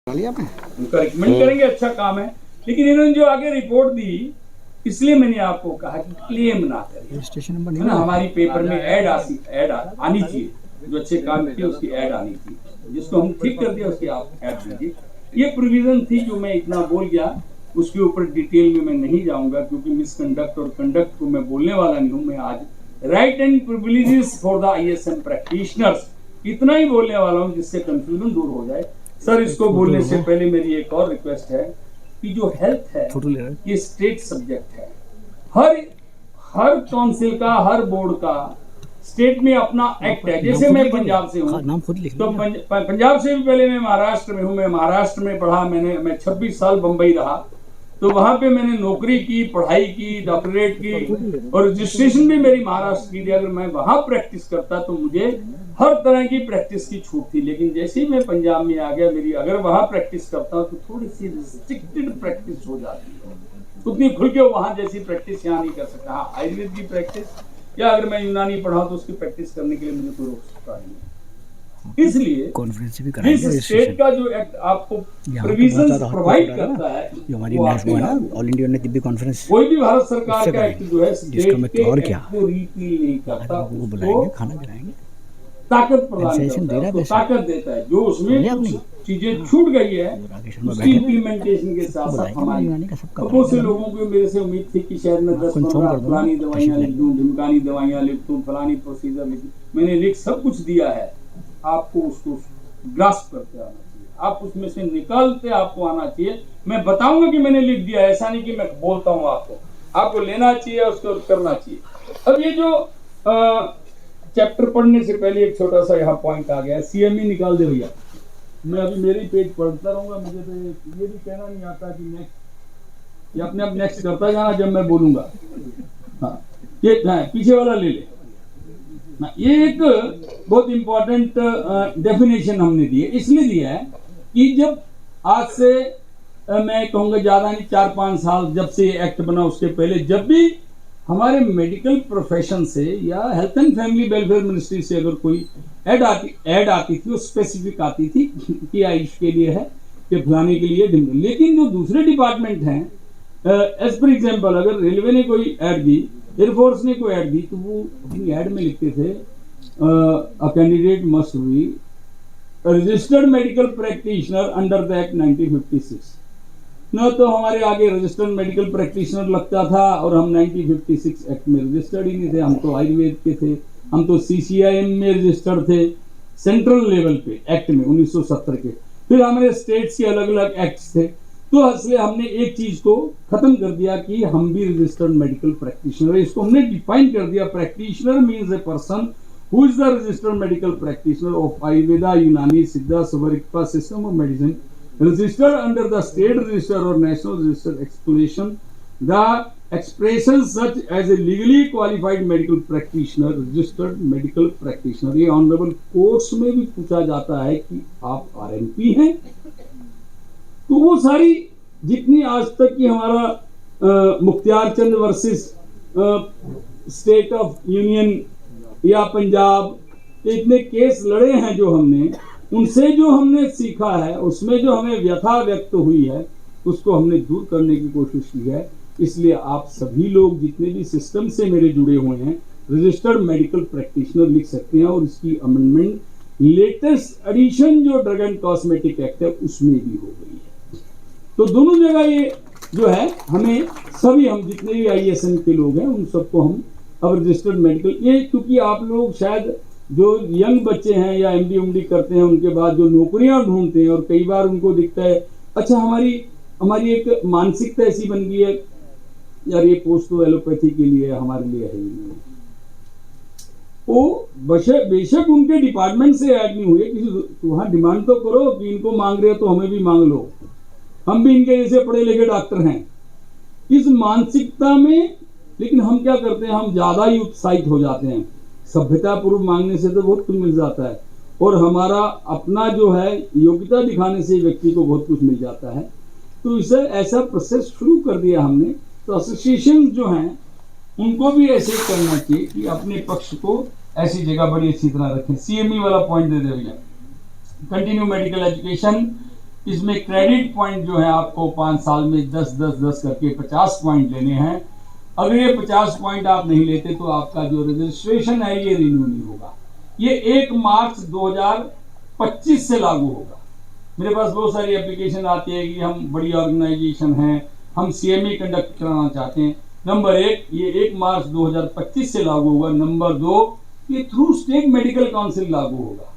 उनका रिकमेंड करेंगे, अच्छा काम है। लेकिन इन्होंने जो आगे रिपोर्ट दी, इसलिए मैंने आपको कहा कि क्लेम ना करें, स्टेशन नंबर है नहीं ना। है। हमारी पेपर में ऐड आनी चाहिए, जो अच्छे काम किए उसकी ऐड आनी चाहिए, जिसको हम ठीक कर दिया उसकी आप ऐड दीजिए। ये प्रोविजन थी जो मैं इतना बोल गया, उसके ऊपर डिटेल में मैं नहीं जाऊंगा, क्योंकि मिसकंडक्ट और कंडक्ट को मैं बोलने वाला नहीं हूँ। मैं आज right and privileges for the ISM practitioners इतना ही बोलने वाला हूँ, जिससे कंफ्यूजन दूर हो जाए। सर, इसको बोलने से पहले मेरी एक और रिक्वेस्ट है कि जो हेल्थ है ये स्टेट सब्जेक्ट है। हर काउंसिल का, हर बोर्ड का स्टेट में अपना एक्ट है। जैसे मैं पंजाब से हूँ, तो पंजाब से भी पहले मैं महाराष्ट्र में हूँ। मैं महाराष्ट्र में पढ़ा, मैं 26 साल बंबई रहा, तो वहां पे मैंने नौकरी की, पढ़ाई की, डॉक्टरेट की, और रजिस्ट्रेशन भी मेरी महाराष्ट्र की थी। अगर मैं वहां प्रैक्टिस करता तो मुझे हर तरह की प्रैक्टिस की छूट थी। लेकिन जैसे ही मैं पंजाब में आ गया, मेरी अगर वहां प्रैक्टिस करता तो थोड़ी सी रिस्ट्रिक्टेड प्रैक्टिस हो जाती है, उतनी खुल के वहां जैसी प्रैक्टिस यहाँ नहीं कर सकता। हाँ, आयुर्वेद की प्रैक्टिस या अगर मैं यूनानी पढ़ा तो उसकी प्रैक्टिस करने के लिए मुझे कोई रोक सकता नहीं। इसलिए कॉन्फ्रेंस भी कराएंगे। जिस स्टेट का जो एक्ट आपको प्रोविजन प्रोवाइड करता है, जो हमारी नेक्स्ट हुआ ना ऑल इंडिया ने तिब्बी कॉन्फ्रेंस, कोई भी भारत सरकार का एक्ट जो है जिसका मैं और क्या को रिपील नहीं करता, वो बुलाएंगे, खाना खिलाएंगे, ताकत प्रदान करता है, उसको ताकत देता है। जो उसमें कुछ चीजें छूट गई है, उसकी इम्प्लीमेंटेशन के साथ साथ हमारी बहुत से लोगों को मेरे से उम्मीद थी कि शायद मैं 10-15 फलानी दवाइयाँ लिख दूं, ढिमकानी दवाइयाँ लिख दूं, फलानी प्रोसीजर लिख दूं। मैंने लिख सब कुछ दिया है, आपको उसको ग्रास्प करते आना चाहिए, आप उसमें से निकालते आपको आना चाहिए। मैं बताऊंगा कि मैंने लिख दिया, ऐसा नहीं कि मैं बोलता हूँ आपको लेना चाहिए, उसको करना चाहिए। अब ये जो चैप्टर पढ़ने से पहले एक छोटा सा यहाँ पॉइंट आ गया, CME निकाल दे भैया। मैं अभी मेरे ही पेज पढ़ता रहूंगा, मुझे तो ये भी कहना नहीं आता कि नेक्स्ट, ये अपने आप नेक्स्ट करता जाना जब मैं बोलूंगा। हाँ, ये पीछे वाला ले ले। ये एक बहुत इंपॉर्टेंट डेफिनेशन हमने दी है, इसलिए दिया है कि जब आज से मैं कहूँगा ज़्यादा नहीं 4-5 साल जब से ये एक्ट बना, उसके पहले जब भी हमारे मेडिकल प्रोफेशन से या health and family welfare ministry से अगर कोई ऐड आती थी, वो स्पेसिफिक आती थी कि आयुष के लिए है, कि फलाने के लिए। लेकिन जो दूसरे डिपार्टमेंट हैं, एज पर एग्जाम्पल अगर रेलवे ने कोई ऐड दी, एयरफोर्स ने कोई ऐड दी, तो वो अपनी ऐड में लिखते थे a candidate must be registered medical practitioner under the act 1956। न तो हमारे आगे रजिस्टर्ड मेडिकल प्रैक्टिशनर लगता था, और हम 1956 एक्ट में रजिस्टर्ड ही नहीं थे। हम तो आयुर्वेद के थे, हम तो CCIM में रजिस्टर्ड थे सेंट्रल लेवल पे एक्ट में 1970 के। फिर हमारे स्टेट्स के अलग अलग एक्ट्स थे, तो इसलिए हमने एक चीज को खत्म कर दिया कि हम भी रजिस्टर्ड मेडिकल प्रैक्टिशनर, इसको हमने डिफाइन कर दिया। Practitioner means a person who is the registered medical practitioner of Ayurveda, Unani, Siddha, Sowa Rigpa system of medicine, registered under the state register or national register explanation the expression such as a legally qualified medical practitioner, registered medical practitioner। ये honourable courts में भी पूछा जाता है कि आप RMP हैं, तो वो सारी जितनी आज तक की हमारा मुख्तियार चंद वर्सेस स्टेट ऑफ यूनियन या पंजाब, इतने केस लड़े हैं जो हमने, उनसे जो हमने सीखा है, उसमें जो हमें व्यथा व्यक्त हुई है, उसको हमने दूर करने की कोशिश की है। इसलिए आप सभी लोग जितने भी सिस्टम से मेरे जुड़े हुए हैं, रजिस्टर्ड मेडिकल प्रैक्टिशनर लिख सकते हैं, और इसकी अमेंडमेंट लेटेस्ट एडिशन जो ड्रग एंड कॉस्मेटिक एक्ट है उसमें भी हो गई है। तो दोनों जगह ये जो है हमें सभी, हम जितने भी ISM के लोग हैं उन सबको हम अब रजिस्टर्ड मेडिकल, ये क्योंकि आप लोग शायद जो यंग बच्चे हैं या MD करते हैं, उनके बाद जो नौकरियां ढूंढते हैं, और कई बार उनको दिखता है अच्छा हमारी एक मानसिकता ऐसी बन गई है, यार ये पोस्ट तो एलोपैथी के लिए हमारे लिए है ही नहीं। वो बेशक उनके डिपार्टमेंट से ऐड नहीं हुए, किसी वहां डिमांड तो करो कि इनको मांग रहे हो तो हमें भी मांग लो, हम भी इनके जैसे पढ़े लिखे डॉक्टर हैं, इस मानसिकता में। लेकिन हम क्या करते हैं, हम ज्यादा ही उत्साहित हो जाते हैं। सभ्यता पूर्व मांगने से तो बहुत कुछ मिल जाता है, और हमारा अपना जो है योग्यता दिखाने से व्यक्ति को बहुत कुछ मिल जाता है। तो इसे ऐसा प्रोसेस शुरू कर दिया हमने। तो एसोसिएशन जो हैं उनको भी ऐसे करना चाहिए कि अपने पक्ष को ऐसी जगह बड़ी अच्छी तरह रखें। CME वाला पॉइंट दे दे भैया, कंटिन्यू मेडिकल एजुकेशन इसमें क्रेडिट पॉइंट जो है आपको 5 साल में 10 करके 50 पॉइंट लेने हैं। अगर ये 50 पॉइंट आप नहीं लेते तो आपका जो रजिस्ट्रेशन है ये रिन्यू नहीं होगा। ये 1 मार्च 2025 से लागू होगा। मेरे पास बहुत सारी एप्लीकेशन आती है कि हम बड़ी ऑर्गेनाइजेशन हैं, हम CME कंडक्ट कराना चाहते हैं। नंबर 1, ये 1 मार्च 2025 से लागू होगा। नंबर 2, ये थ्रू स्टेट मेडिकल काउंसिल लागू होगा।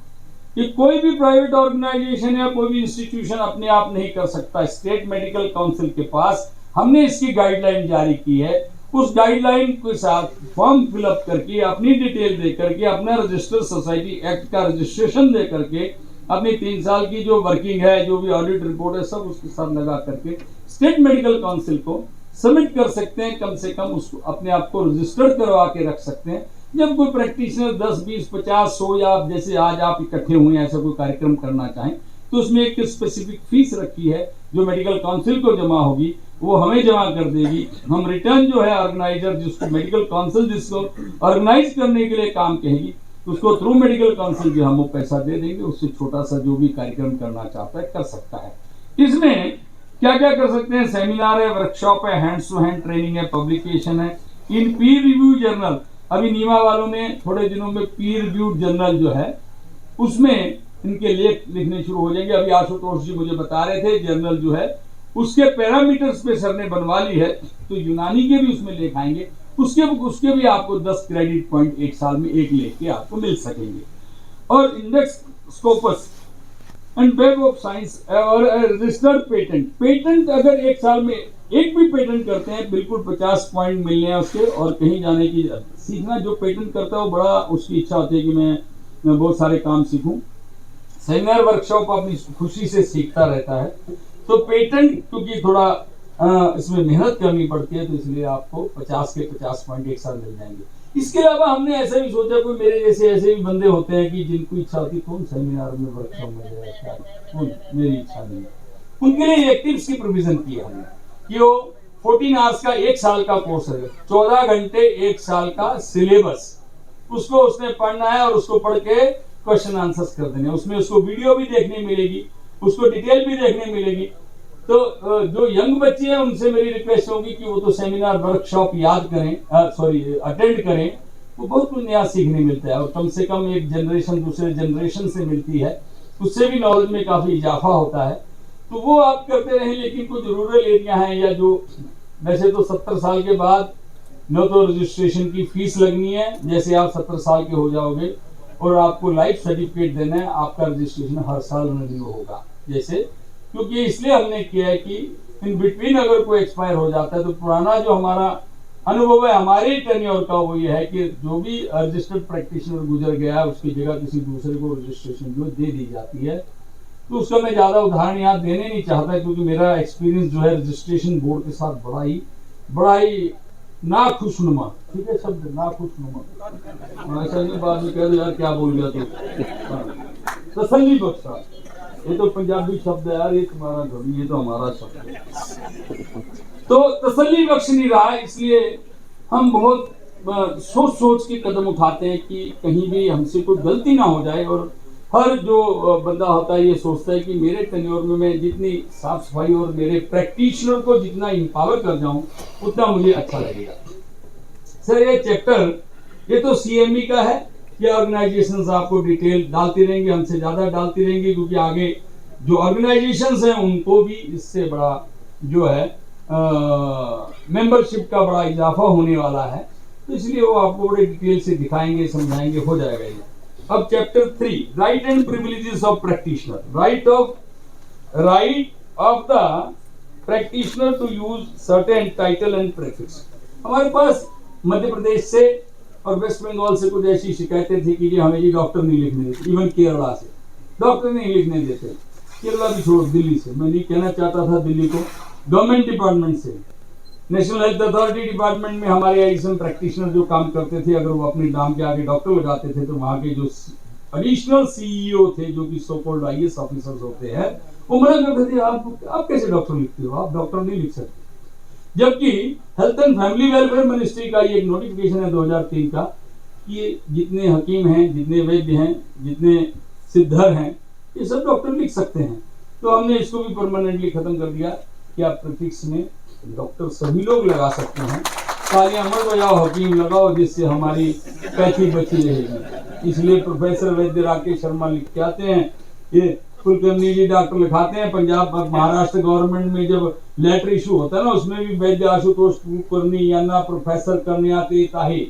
ये कोई भी प्राइवेट ऑर्गेनाइजेशन या कोई भी इंस्टीट्यूशन अपने आप नहीं कर सकता। स्टेट मेडिकल काउंसिल के पास हमने इसकी गाइडलाइन जारी की है। उस गाइडलाइन के साथ फॉर्म फिलअप करके, अपनी डिटेल दे करके, अपना रजिस्टर्ड सोसाइटी एक्ट का रजिस्ट्रेशन दे करके, अपनी 3 साल की जो वर्किंग है, जो भी ऑडिट रिपोर्ट है, सब उसके साथ लगा करके स्टेट मेडिकल काउंसिल को सबमिट कर सकते हैं। कम से कम उसको अपने आप को रजिस्टर्ड करवा के रख सकते हैं। जब कोई प्रैक्टिशनर 10, 20, 50, 100 या जैसे आज आप इकट्ठे हुए ऐसा कोई कार्यक्रम करना चाहें तो उसमें एक स्पेसिफिक फीस रखी है जो मेडिकल काउंसिल को जमा होगी, वो हमें जमा कर देगी। हम रिटर्न जो है ऑर्गेनाइजर जिसको मेडिकल काउंसिल जिसको ऑर्गेनाइज करने के लिए काम कहेगी उसको थ्रू मेडिकल काउंसिल जो हम वो पैसा दे देंगे। उससे छोटा सा जो भी कार्यक्रम करना चाहता है कर सकता है। इसमें क्या क्या कर सकते हैं? सेमिनार है, वर्कशॉप है, हैंड्स टू हैंड ट्रेनिंग है, पब्लिकेशन है, इन पीर रिव्यू जर्नल। अभी नीमा वालों ने थोड़े दिनों में पीर रिव्यू जर्नल जो है उसमें इनके लेख लिखने शुरू हो जाएंगे। अभी आशुतोष जी मुझे बता रहे थे जर्नल जो है उसके पैरामीटर्स पे सर ने बनवा ली है, तो यूनानी के भी उसमें लेख आएंगे। उसके भी आपको 10 क्रेडिट पॉइंट 1 साल में एक लेख के आपको मिल सकेंगे। और index Scopus and web of science और रजिस्टर्ड पेटेंट अगर 1 साल में एक भी पेटेंट करते हैं बिल्कुल 50 पॉइंट मिलने हैं उसके, और कहीं जाने की सीखना। जो पेटेंट करता है वो बड़ा उसकी इच्छा होती है कि मैं बहुत सारे काम सीखूं। सेमिनार वर्कशॉप अपनी खुशी से सीखता रहता है। तो पेटेंट क्योंकि थोड़ा इसमें मेहनत करनी पड़ती है तो इसलिए आपको 50 के 50 पॉइंट 1 साल मिल जाएंगे। इसके अलावा हमने ऐसा भी सोचा कोई मेरे जैसे ऐसे भी बंदे होते हैं कि जिनको इच्छा होती है कौन सेमिनार में वर्कशॉप में जाए, कौन मेरी इच्छा नहीं है, उनके लिए इलेक्टिव्स की प्रोविजन की है हमने कि वो 14 आवर्स का 1 साल का कोर्स है, 14 घंटे 1 साल का सिलेबस, उसको उसने पढ़ना है और उसको पढ़ के क्वेश्चन आंसर्स कर देने। उसमें उसको वीडियो भी देखने मिलेगी, उसको डिटेल भी देखने मिलेगी। तो जो यंग बच्चे हैं उनसे मेरी रिक्वेस्ट होगी कि वो तो सेमिनार वर्कशॉप याद करें, अटेंड करें। वो बहुत कुछ नया सीखने मिलता है और कम से कम एक जनरेशन दूसरे जनरेशन से मिलती है, उससे भी नॉलेज में काफी इजाफा होता है। तो वो आप करते रहें। लेकिन कुछ रूरल एरिया हैं या जो वैसे तो 70 साल के बाद न तो रजिस्ट्रेशन की फीस लगनी है, जैसे आप 70 साल के हो जाओगे और आपको लाइफ सर्टिफिकेट देना है, आपका रजिस्ट्रेशन हर साल रिन्यू होगा। जैसे क्योंकि इसलिए हमने किया है कि इन बिटवीन अगर कोई एक्सपायर हो जाता है तो पुराना जो हमारा अनुभव है हमारे टेन्योर का वो ये है कि जो भी रजिस्टर्ड प्रैक्टिशनर गुजर गया है उसकी जगह किसी दूसरे को रजिस्ट्रेशन जो दे दी जाती है। तो उसका मैं ज्यादा उदाहरण यहाँ देने नहीं चाहता क्योंकि मेरा एक्सपीरियंस जो है रजिस्ट्रेशन बोर्ड के साथ बड़ा ही ना खुशनुमा, ठीक है शब्द, ना खुशनुमा। ऐसा नहीं बाद में कह दो यार क्या बोल गया तो तसल्ली बख्शा, ये तो पंजाबी शब्द है यार, ये तुम्हारा धोनी, ये तो हमारा शब्द है। तो तसल्ली बख्श नहीं रहा, इसलिए हम बहुत सोच के कदम उठाते हैं कि कहीं भी हमसे कोई गलती ना हो जाए। और हर जो बंदा होता है ये सोचता है कि मेरे टेन्योर में मैं जितनी साफ सफाई और मेरे प्रैक्टिशनर को जितना इंपावर कर जाऊं उतना मुझे अच्छा लगेगा। सर ये चैप्टर ये तो CME का है, ये ऑर्गेनाइजेशंस आपको डिटेल डालती रहेंगी, हमसे ज्यादा डालती रहेंगी क्योंकि आगे जो ऑर्गेनाइजेशंस हैं उनको भी इससे बड़ा जो है मेंबरशिप का बड़ा इजाफा होने वाला है। तो इसलिए वो आपको बड़े डिटेल से दिखाएंगे, समझाएंगे, हो जाएगा ये। अब chapter 3 right and privileges of practitioner, right of the practitioner to use certain title and prefix. हमारे पास मध्य प्रदेश से और वेस्ट बंगाल से कुछ ऐसी शिकायतें थी कि हमें ये डॉक्टर नहीं लिखने देते, इवन केरला से डॉक्टर नहीं लिखने देते, केरला भी छोड़ो दिल्ली से, मैं नहीं कहना चाहता था दिल्ली को, गवर्नमेंट डिपार्टमेंट से, नेशनल हेल्थ अथॉरिटी डिपार्टमेंट में हमारे एडिशनल प्रैक्टिशनर जो काम करते थे, अगर वो अपने नाम के आगे डॉक्टर लगाते थे तो वहाँ के जो एडिशनल CEO थे जो कि सो कॉल्ड IAS ऑफिसर्स होते हैं वो मना करते थे, आप कैसे डॉक्टर लिखते हो, आप डॉक्टर नहीं लिख सकते। जबकि health and family welfare ministry का ये एक नोटिफिकेशन है 2003 का कि जितने हकीम हैं, जितने वैद्य हैं, जितने सिद्धर हैं, ये सब डॉक्टर लिख सकते हैं। तो हमने इसको भी परमानेंटली खत्म कर दिया कि आप प्रैक्टिस में डॉक्टर सभी लोग लगा सकते हैं। तालियां मत बजाओ, हकीम लगाओ, जिससे हमारी पैथी बची रहेगी। इसलिए प्रोफेसर वैद्य राकेश शर्मा लिख के आते हैं, ये कुलकर्णी जी डॉक्टर लिखाते हैं। पंजाब महाराष्ट्र गवर्नमेंट में जब लेटर इशू होता है ना, उसमें भी वैद्य आशुतोष कुलकर्णी या ना प्रोफेसर करने आते ताही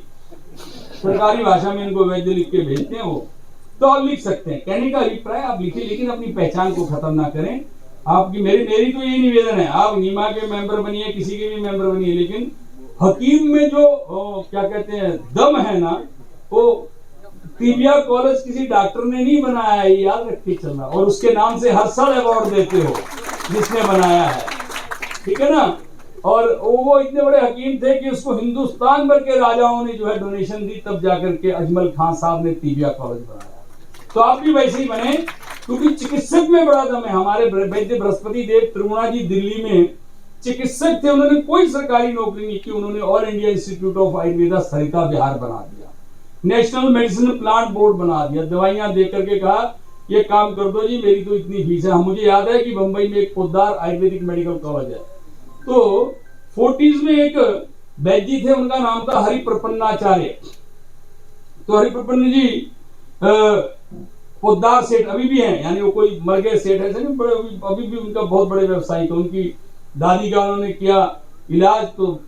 सरकारी भाषा में इनको वैद्य लिख के भेजते हैं वो। तो आप लिख सकते हैं, कहने का अभिप्राय आप लिखिए, लेकिन अपनी पहचान को खत्म ना करें। आपकी मेरी तो यही निवेदन है, आप नीमा के मेंबर बनिए, किसी के भी मेंबर बनिए, लेकिन हकीम में जो क्या कहते हैं दम है ना, वो तिबिया कॉलेज किसी डॉक्टर ने नहीं बनाया है, याद रख के चलना। और उसके नाम से हर साल अवार्ड देते हो जिसने बनाया है, ठीक है ना। और वो इतने बड़े हकीम थे कि उसको हिंदुस्तान भर के राजाओं ने जो है डोनेशन दी, तब जाकर के अजमल खान साहब ने तिबिया कॉलेज बनाया। तो आप भी वैसे ही बने, क्योंकि चिकित्सक में बड़ा दम है। हमारे वैद्य बृहस्पति देव त्रिगुणा जी दिल्ली में चिकित्सक थे, उन्होंने कोई सरकारी नौकरी नहीं की, उन्होंने all India institute of Ayurveda Sarita Vihar बना दिया, नेशनल मेडिसिन प्लांट बोर्ड बना दिया, दवाइयां दे करके कहा ये काम कर दो जी, मेरी तो इतनी फीस है। मुझे याद है कि बंबई में एक पोद्दार आयुर्वेदिक मेडिकल कॉलेज है, तो 40s में एक वैद्य थे, उनका नाम था हरि प्रपन्नाचार्य। तो हरि प्रपन्न जी पोद्दार सेठ अभी भी हैं, यानी वो कोई मर गए सेठ है, अभी भी उनका बहुत बड़े व्यवसायी थे। उनकी दादी का उन्होंने किया इलाज, तो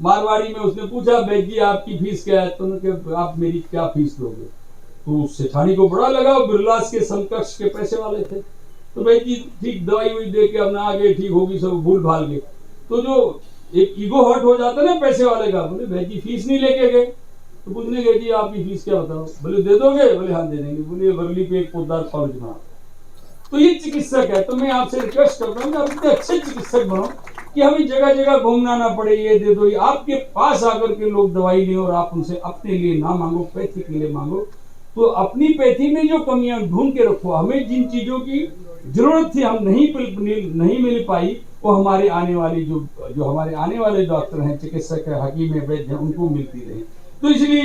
मारवाड़ी में उसने पूछा वैद्य जी आपकी फीस क्या है, तो उन्होंने कहा आप मेरी क्या फीस दोगे। तो सेठानी को बड़ा लगा, बिरलास के समकक्ष के पैसे वाले थे। तो वैद्य जी ठीक दवाई हुई दे के अपना आगे ठीक होगी, सब भूल भाल गए। तो जो एक ईगो हर्ट हो जाता है ना पैसे वाले का, बोले वैद्य जी फीस नहीं लेके गए। तो पूछने गए जी आपकी फीस क्या बताओ, बोले दे दोगे, बोले हाँ दे देंगे। बोले वर्ली पे एक पोद्दार कॉलेज बना। तो ये चिकित्सक है, तो मैं आपसे रिक्वेस्ट करता हूँ कि आप इतने अच्छे चिकित्सक बनो कि हमें जगह जगह घूमना ना पड़े, ये दे दो। आपके पास आकर के लोग दवाई लें और आप उनसे अपने लिए ना मांगो, पैथी के लिए मांगो। तो अपनी पैथी में जो कमियां ढूंढ के रखो। हमें जिन चीजों की जरूरत थी हम नहीं मिल पाई, वो हमारे आने वाली जो हमारे आने वाले डॉक्टर हैं, चिकित्सक है, हकीम है, वैद्य हैं, उनको मिलती रहे। तो इसलिए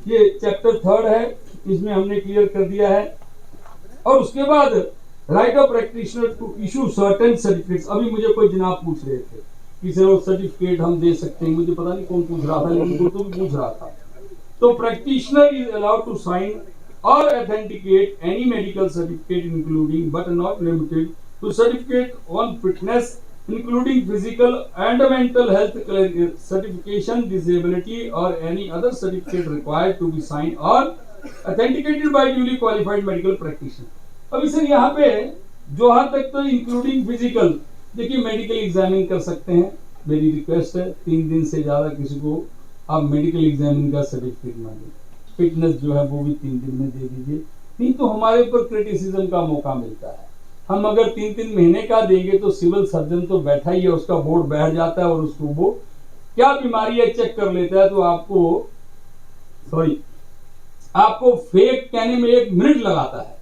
ये चैप्टर 3 है, इसमें हमने क्लियर कर दिया है। और उसके बाद right of practitioner to issue certain certificates. अभी मुझे कोई जनाब पूछ रहे थे कि सर वो सर्टिफिकेट हम दे सकते हैं, मुझे पता नहीं कौन पूछ रहा था, लेकिन तो भी पूछ रहा था। तो practitioner is allowed to sign और authenticate any medical certificate including but not limited to certificate on fitness including physical and mental health certification, disability or any other certificate required to be signed or authenticated by duly qualified medical practitioner। अभी sir यहाँ पे जो हद तक तो including physical, देखिए medical examine कर सकते हैं। मेरी रिक्वेस्ट है 3 दिन से ज्यादा किसी को आप मेडिकल एग्जामिन का सर्टिफिकेट ना दें। फिटनेस जो है वो भी 3 दिन में दे दीजिए, नहीं तो हमारे ऊपर क्रिटिसिज्म का मौका मिलता है। हम अगर 3-3 महीने का देंगे तो सिविल सर्जन तो बैठा ही है, उसका बोर्ड बैठ जाता है और उसको वो क्या बीमारी है चेक कर लेता है। तो आपको फेक कहने में 1 मिनट लगाता है,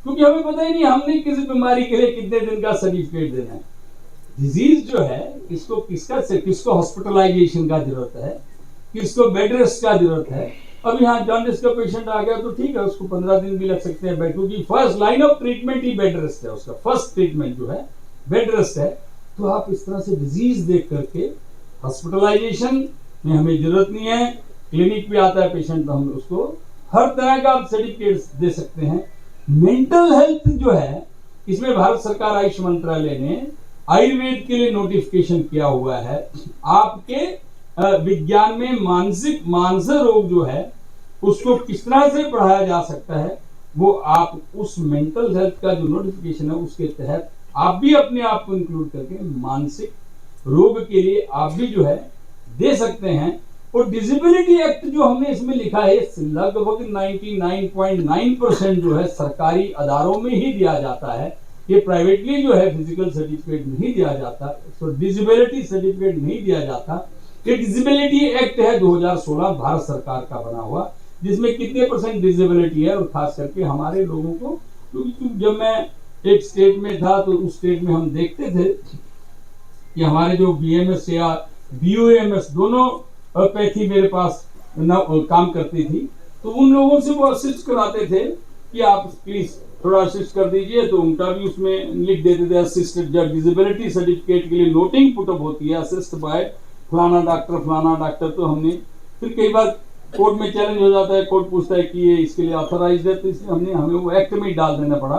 क्योंकि हमें पता ही नहीं हमने किसी बीमारी के लिए कितने दिन का सर्टिफिकेट देना है। डिजीज जो है किसको हॉस्पिटलाइजेशन का जरूरत है, किसको बेड रेस्ट का जरूरत है। अब यहाँ जॉन्डिस का पेशेंट आ गया तो ठीक है, उसको 15 दिन भी लग सकते हैं, क्योंकि first line of treatment he bed rest है, उसका फर्स्ट ट्रीटमेंट जो है बेड रेस्ट है। तो आप इस तरह से डिजीज देख करके हॉस्पिटलाइजेशन में हमें जरूरत नहीं है, क्लिनिक पे आता है पेशेंट तो हम उसको हर तरह का आप सर्टिफिकेट दे सकते हैं। मेंटल हेल्थ जो है, इसमें भारत सरकार आयुष मंत्रालय ने आयुर्वेद के लिए नोटिफिकेशन किया हुआ है। आपके विज्ञान में मानसिक रोग जो है उसको किस तरह से पढ़ाया जा सकता है, वो आप उस मेंटल हेल्थ का जो नोटिफिकेशन है उसके तहत आप भी अपने आप को इंक्लूड करके मानसिक रोग के लिए आप भी जो है दे सकते हैं। और डिसेबिलिटी एक्ट जो हमने इसमें लिखा है लगभग 99.9% जो है सरकारी अदारों में ही दिया जाता है, ये प्राइवेटली जो है फिजिकल सर्टिफिकेट नहीं दिया जाता, तो डिसेबिलिटी सर्टिफिकेट नहीं दिया जाता। ये डिसेबिलिटी एक्ट है 2016 भारत सरकार का बना हुआ, जिसमें कितने % डिसेबिलिटी है, और खास करके हमारे लोगों को, क्योंकि जब मैं एक स्टेट में था तो उस स्टेट में हम देखते थे कि हमारे जो BMS या BOMS दोनों पैथी मेरे पास काम करती थी, तो उन लोगों से वो असिस्ट कराते थे कि आप प्लीज थोड़ा असिस्ट कर दीजिए, तो उनका भी उसमें लिख देते थे असिस्टेड जब डिसेबिलिटी सर्टिफिकेट के लिए नोटिंग पुटअप होती है असिस्ट बाय फलाना डॉक्टर, तो हमने फिर कई बार कोर्ट में चैलेंज हो जाता है, कोर्ट पूछता है कि ये इसके लिए ऑथराइज्ड है, तो इसलिए हमें वो एक्ट में ही डाल देना पड़ा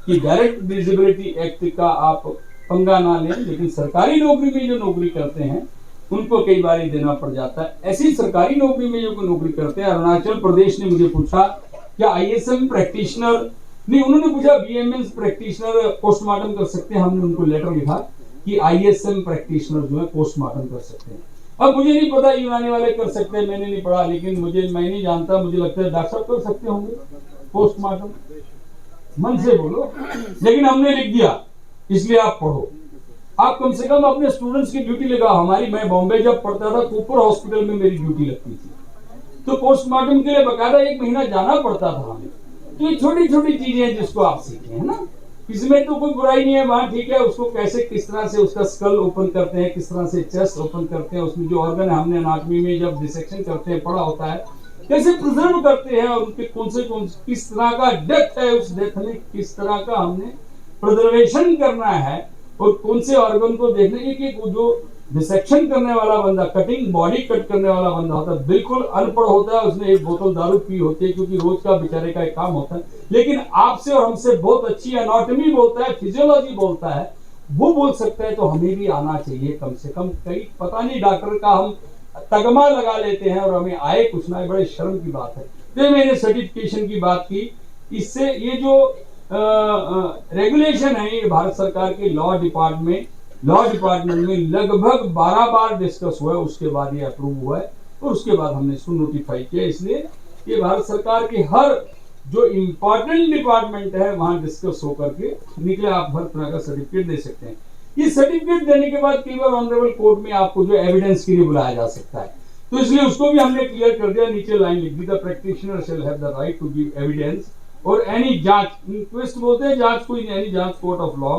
कि डायरेक्ट डिसेबिलिटी एक्ट का आप पंगा ना लें, लेकिन सरकारी नौकरी में जो नौकरी करते हैं उनको कई बार ही देना पड़ जाता है। ऐसी सरकारी नौकरी में जो नौकरी करते हैं, अरुणाचल प्रदेश ने मुझे पूछा क्या ISM प्रैक्टिशनर नहीं, उन्होंने पूछा BMS प्रैक्टिशनर पोस्टमार्टम कर सकते हैं, हमने उनको लेटर लिखा कि ISM प्रैक्टिशनर जो है पोस्टमार्टम कर सकते हैं। अब मुझे नहीं पता यूनानी वाले कर सकते हैं, मैंने नहीं पढ़ा, लेकिन मैं नहीं जानता, मुझे लगता है डॉक्टर साहब कर सकते होंगे पोस्टमार्टम, मन से बोलो, लेकिन हमने लिख दिया इसलिए आप पढ़ो, आप कम से कम अपने स्टूडेंट्स की ड्यूटी लगाओ। मैं बॉम्बे जब पढ़ता था, कूपर हॉस्पिटल में मेरी ड्यूटी लगती थी, तो पोस्टमार्टम के लिए बकायदा 1 महीना जाना पड़ता था हमें। तो ये छोटी छोटी चीजें हैं जिसको आप सीखें, है ना, इसमें तो कोई बुराई नहीं है, वहां ठीक है, उसको कैसे किस तरह से उसका स्कल ओपन करते हैं, किस तरह से चेस्ट ओपन करते हैं, उसमें जो ऑर्गन है हमने एनाटॉमी में जब डिसेक्शन करते हैं पढ़ा होता है, कैसे प्रिजर्व करते हैं और उनके कौन से किस तरह का डेथ है, उस डेथ में किस तरह का हमने प्रिजर्वेशन करना है, और कौन से ऑर्गन को देखने की जो डिसेक्शन करने वाला बंदा, कटिंग बॉडी कट करने वाला बंदा होता है, बिल्कुल अनपढ़ होता है, उसने 1 बोतल दारू पी होती है क्योंकि रोज का बेचारे का एक काम होता है, लेकिन आपसे और हमसे बहुत अच्छी एनाटॉमी बोलता है, फिजियोलॉजी बोलता है, वो बोल सकता है, तो हमें भी आना चाहिए कम से कम। कई पता नहीं डॉक्टर का हम तगमा लगा लेते हैं और हमें आए कुछ ना, बड़े शर्म की बात है। तो मैंने सर्टिफिकेशन की बात की, इससे ये जो रेगुलेशन है ये भारत सरकार के लॉ डिपार्टमेंट में लगभग 12 बार डिस्कस हुआ है, उसके बाद ये अप्रूव हुआ है और उसके बाद हमने इसको नोटिफाई किया। इसलिए ये भारत सरकार के हर जो इम्पोर्टेंट डिपार्टमेंट है वहां डिस्कस होकर के निकले, आप हर तरह का सर्टिफिकेट दे सकते हैं। ये सर्टिफिकेट देने के बाद कई बार ऑनरेबल कोर्ट में आपको जो एविडेंस के लिए बुलाया जा सकता है, तो इसलिए उसको भी हमने क्लियर कर दिया, नीचे लाइन लिख दी, the practitioner shall have the right to give evidence और एनी जांच, इंक्वेस्ट बोलते हैं जांच, कोई एनी जांच court of law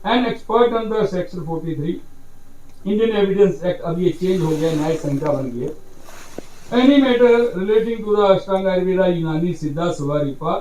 and expert under section 43 Indian evidence act, अब ये चेंज हो गया, न्याय संहिता बन गई है, any matter relating to the Ashtanga Ayurveda, Unani, सिद्धा, सवारिपा